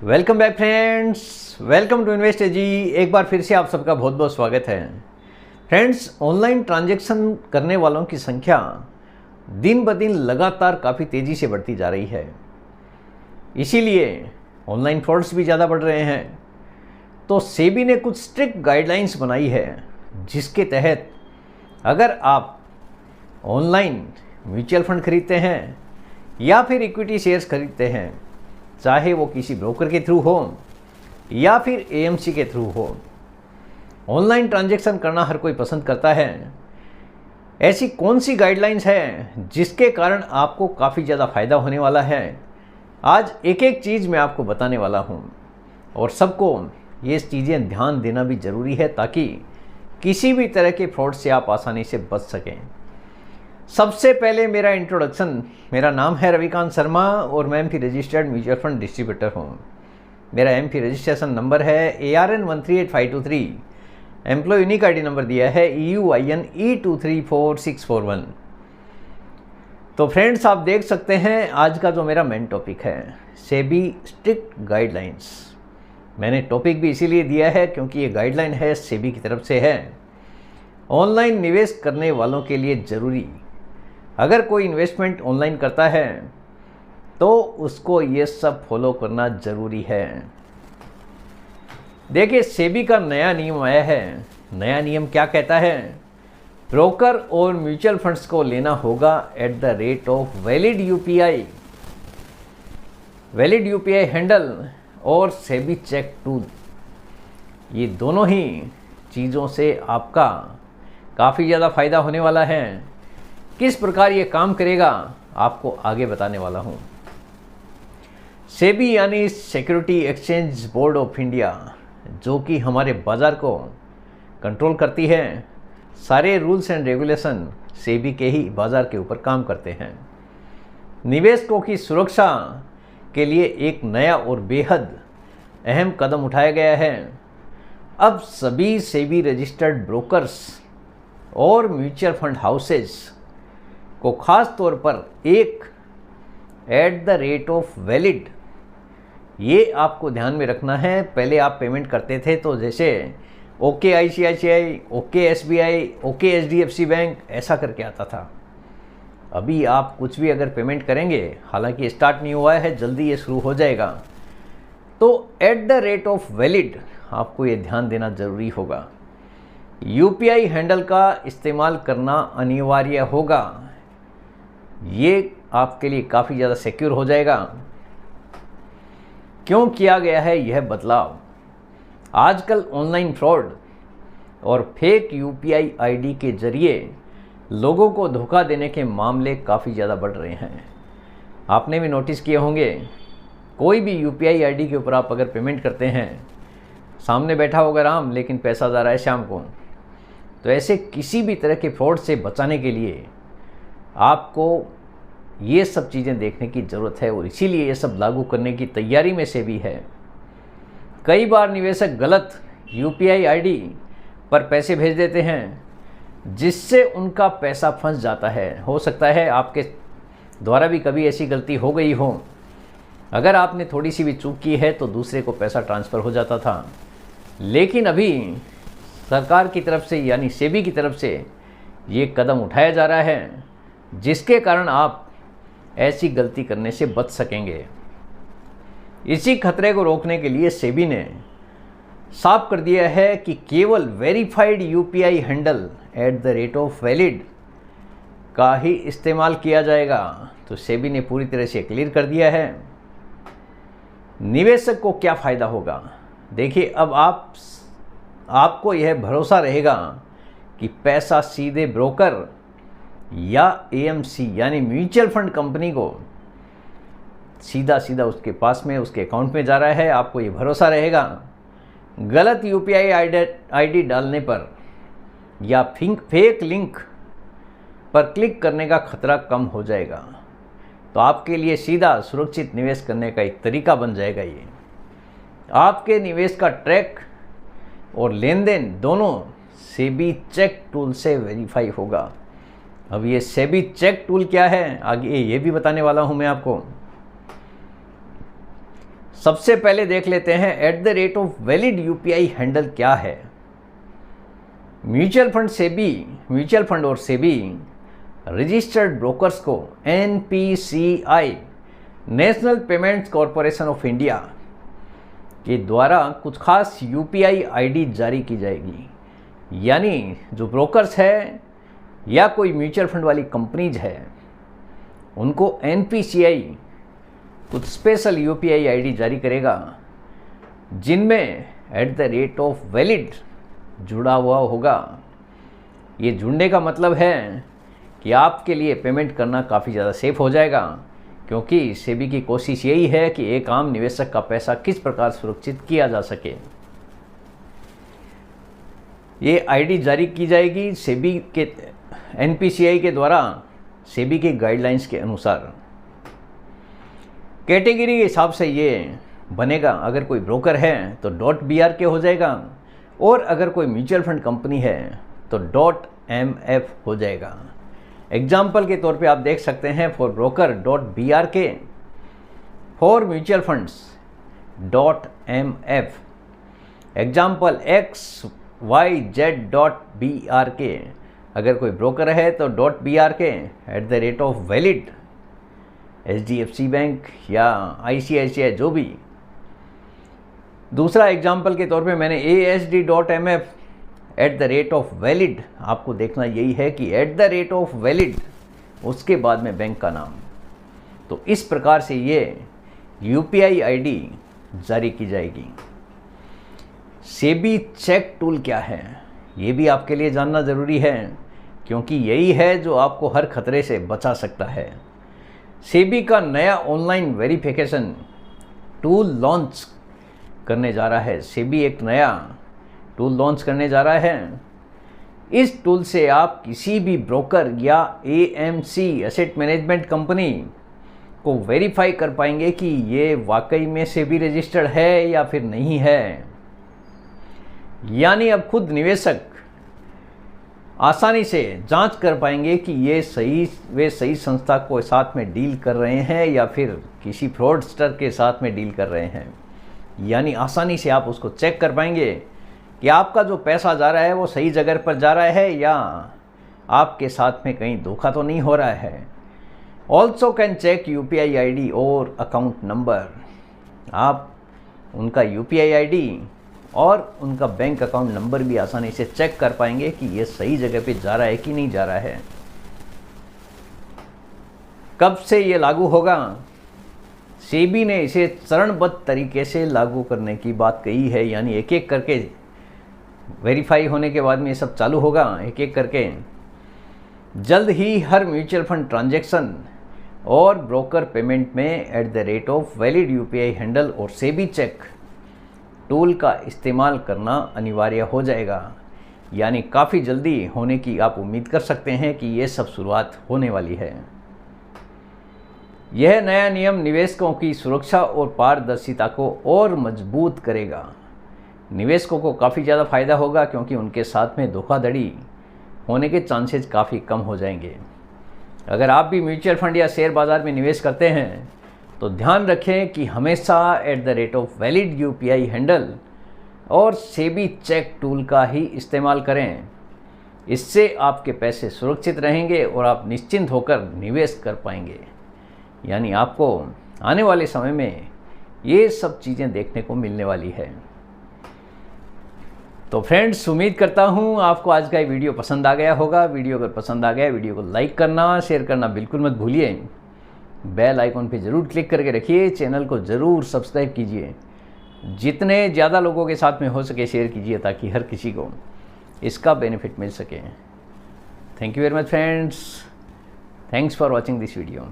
Welcome back friends, welcome to invest ji. एक बार फिर से आप सबका बहुत बहुत स्वागत है। फ्रेंड्स, ऑनलाइन ट्रांजैक्शन करने वालों की संख्या दिन ब दिन लगातार काफ़ी तेज़ी से बढ़ती जा रही है। इसीलिए ऑनलाइन फ्रॉड्स भी ज़्यादा बढ़ रहे हैं। तो सेबी ने कुछ स्ट्रिक्ट गाइडलाइंस बनाई है, जिसके तहत अगर आप ऑनलाइन म्यूचुअल फंड खरीदते हैं या फिर इक्विटी शेयर्स खरीदते हैं, चाहे वो किसी ब्रोकर के थ्रू हो या फिर एएमसी के थ्रू हो, ऑनलाइन ट्रांजैक्शन करना हर कोई पसंद करता है। ऐसी कौन सी गाइडलाइंस है जिसके कारण आपको काफ़ी ज़्यादा फ़ायदा होने वाला है, आज एक एक चीज़ मैं आपको बताने वाला हूँ। और सबको ये चीज़ें ध्यान देना भी ज़रूरी है, ताकि किसी भी तरह के फ्रॉड से आप आसानी से बच सकें। सबसे पहले मेरा इंट्रोडक्शन, मेरा नाम है रविकांत शर्मा और मैं MP registered mutual fund distributor हूँ। मेरा एमपी रजिस्ट्रेशन नंबर है ARN 138523। Employ unique ID number दिया है EUIN E234641। तो फ्रेंड्स, आप देख सकते हैं आज का जो मेरा मेन टॉपिक है, सेबी स्ट्रिक्ट गाइडलाइंस। मैंने टॉपिक भी इसीलिए दिया है क्योंकि ये गाइडलाइन है, सेबी की तरफ से है, ऑनलाइन निवेश करने वालों के लिए ज़रूरी। अगर कोई इन्वेस्टमेंट ऑनलाइन करता है तो उसको ये सब फॉलो करना ज़रूरी है। देखिए, सेबी का नया नियम आया है। नया नियम क्या कहता है? ब्रोकर और म्यूचुअल फंड्स को लेना होगा at the rate of valid UPI handle और सेबी चेक टूल। ये दोनों ही चीज़ों से आपका काफ़ी ज़्यादा फ़ायदा होने वाला है। किस प्रकार ये काम करेगा आपको आगे बताने वाला हूँ। सेबी यानी security exchange board of India, जो कि हमारे बाज़ार को कंट्रोल करती है, सारे रूल्स एंड रेगुलेशन सेबी के ही बाज़ार के ऊपर काम करते हैं। निवेशकों की सुरक्षा के लिए एक नया और बेहद अहम कदम उठाया गया है। अब सभी सेबी रजिस्टर्ड ब्रोकर्स और म्यूचुअल फंड हाउसेज को खास तौर पर एक at the rate of valid, ये आपको ध्यान में रखना है। पहले आप पेमेंट करते थे तो जैसे okay ICICI, okay SBI, okay HDFC bank, ऐसा करके आता था। अभी आप कुछ भी अगर पेमेंट करेंगे, हालांकि स्टार्ट नहीं हुआ है, जल्दी ये शुरू हो जाएगा, तो at the rate of valid आपको ये ध्यान देना ज़रूरी होगा। UPI हैंडल का इस्तेमाल करना अनिवार्य होगा। ये आपके लिए काफ़ी ज़्यादा सिक्योर हो जाएगा। क्यों किया गया है यह बदलाव? आजकल ऑनलाइन फ्रॉड और फेक UPI ID के जरिए लोगों को धोखा देने के मामले काफ़ी ज़्यादा बढ़ रहे हैं। आपने भी नोटिस किए होंगे, कोई भी UPI ID के ऊपर आप अगर पेमेंट करते हैं, सामने बैठा होगा राम लेकिन पैसा जा रहा है शाम को। तो ऐसे किसी भी तरह के फ्रॉड से बचाने के लिए आपको ये सब चीज़ें देखने की ज़रूरत है, और इसीलिए ये सब लागू करने की तैयारी में सेबी है। कई बार निवेशक गलत UPI ID पर पैसे भेज देते हैं, जिससे उनका पैसा फंस जाता है। हो सकता है आपके द्वारा भी कभी ऐसी गलती हो गई हो। अगर आपने थोड़ी सी भी चूक की है तो दूसरे को पैसा ट्रांसफ़र हो जाता था। लेकिन अभी सरकार की तरफ से यानी सेबी की तरफ से ये कदम उठाया जा रहा है, जिसके कारण आप ऐसी गलती करने से बच सकेंगे। इसी खतरे को रोकने के लिए सेबी ने साफ कर दिया है कि केवल verified UPI handle at the rate of valid का ही इस्तेमाल किया जाएगा। तो सेबी ने पूरी तरह से क्लियर कर दिया है। निवेशक को क्या फ़ायदा होगा? देखिए, अब आपको यह भरोसा रहेगा कि पैसा सीधे ब्रोकर या AMC यानी म्यूचुअल फंड कंपनी को सीधा सीधा उसके पास में, उसके अकाउंट में जा रहा है। आपको ये भरोसा रहेगा। गलत UPI ID डालने पर या फेक लिंक पर क्लिक करने का खतरा कम हो जाएगा। तो आपके लिए सीधा सुरक्षित निवेश करने का एक तरीका बन जाएगा। ये आपके निवेश का ट्रैक और लेन देन दोनों सेबी चेक टूल से वेरीफाई होगा। अब ये सेबी चेक टूल क्या है, आगे ये भी बताने वाला हूँ मैं आपको। सबसे पहले देख लेते हैं at the rate of valid UPI handle क्या है। म्यूचुअल फंड और सेबी रजिस्टर्ड ब्रोकर्स को NPCI national payments corporation of India के द्वारा कुछ खास यूपीआई आईडी जारी की जाएगी। यानी जो ब्रोकर्स है या कोई म्यूचुअल फंड वाली कंपनीज है उनको एनपीसीआई कुछ स्पेशल यूपीआई आईडी जारी करेगा जिनमें at the rate of valid जुड़ा हुआ होगा। ये जुड़ने का मतलब है कि आपके लिए पेमेंट करना काफ़ी ज़्यादा सेफ हो जाएगा, क्योंकि सेबी की कोशिश यही है कि एक आम निवेशक का पैसा किस प्रकार सुरक्षित किया जा सके। ये आईडी जारी की जाएगी सेबी के एनपीसीआई के द्वारा सेबी के गाइडलाइंस के अनुसार। कैटेगरी के हिसाब से ये बनेगा। अगर कोई ब्रोकर है तो .br के हो जाएगा, और अगर कोई म्यूचुअल फंड कंपनी है तो .mf हो जाएगा। एग्जाम्पल के तौर पे आप देख सकते हैं फॉर ब्रोकर .br के, for mutual funds .mf, example XYZ.br के। अगर कोई ब्रोकर है तो .br के at the rate of valid HDFC bank या ICICI जो भी। दूसरा एग्जाम्पल के तौर पे मैंने ASD.mf at the rate of valid. आपको देखना यही है कि at the rate of valid उसके बाद में बैंक का नाम। तो इस प्रकार से ये यूपीआई आईडी जारी की जाएगी। सेबी चेक टूल क्या है ये भी आपके लिए जानना ज़रूरी है, क्योंकि यही है जो आपको हर खतरे से बचा सकता है। सेबी का नया ऑनलाइन वेरिफिकेशन टूल लॉन्च करने जा रहा है। सेबी एक नया टूल लॉन्च करने जा रहा है। इस टूल से आप किसी भी ब्रोकर या AMC एसेट मैनेजमेंट कंपनी को वेरीफाई कर पाएंगे कि ये वाकई में सेबी रजिस्टर्ड है या फिर नहीं है। यानी अब खुद निवेशक आसानी से जांच कर पाएंगे कि वे सही संस्था को साथ में डील कर रहे हैं या फिर किसी फ्रॉडस्टर के साथ में डील कर रहे हैं। यानी आसानी से आप उसको चेक कर पाएंगे कि आपका जो पैसा जा रहा है वो सही जगह पर जा रहा है या आपके साथ में कहीं धोखा तो नहीं हो रहा है। Also can check UPI ID और अकाउंट नंबर। आप उनका यूपीआई आईडी और उनका बैंक अकाउंट नंबर भी आसानी से चेक कर पाएंगे कि ये सही जगह पे जा रहा है कि नहीं जा रहा है। कब से ये लागू होगा? सेबी ने इसे चरणबद्ध तरीके से लागू करने की बात कही है। यानी एक एक करके वेरीफाई होने के बाद में ये सब चालू होगा, एक एक करके। जल्द ही हर म्यूचुअल फंड ट्रांजैक्शन और ब्रोकर पेमेंट में at the rate of valid UPI handle और सेबी चेक टूल का इस्तेमाल करना अनिवार्य हो जाएगा। यानी काफ़ी जल्दी होने की आप उम्मीद कर सकते हैं कि ये सब शुरुआत होने वाली है। यह नया नियम निवेशकों की सुरक्षा और पारदर्शिता को और मजबूत करेगा। निवेशकों को काफ़ी ज़्यादा फायदा होगा, क्योंकि उनके साथ में धोखाधड़ी होने के चांसेस काफ़ी कम हो जाएंगे। अगर आप भी म्यूचुअल फंड या शेयर बाज़ार में निवेश करते हैं तो ध्यान रखें कि हमेशा at the rate of valid UPI handle और सेबी चेक टूल का ही इस्तेमाल करें। इससे आपके पैसे सुरक्षित रहेंगे और आप निश्चिंत होकर निवेश कर पाएंगे। यानी आपको आने वाले समय में ये सब चीज़ें देखने को मिलने वाली है। तो फ्रेंड्स, उम्मीद करता हूँ आपको आज का ये वीडियो पसंद आ गया होगा। वीडियो अगर पसंद आ गया, वीडियो को लाइक करना, शेयर करना बिल्कुल मत भूलिए। बेल आइकॉन पे ज़रूर क्लिक करके रखिए। चैनल को ज़रूर सब्सक्राइब कीजिए। जितने ज़्यादा लोगों के साथ में हो सके शेयर कीजिए, ताकि हर किसी को इसका बेनिफिट मिल सके। Thank you very much friends. Thanks for watching this video.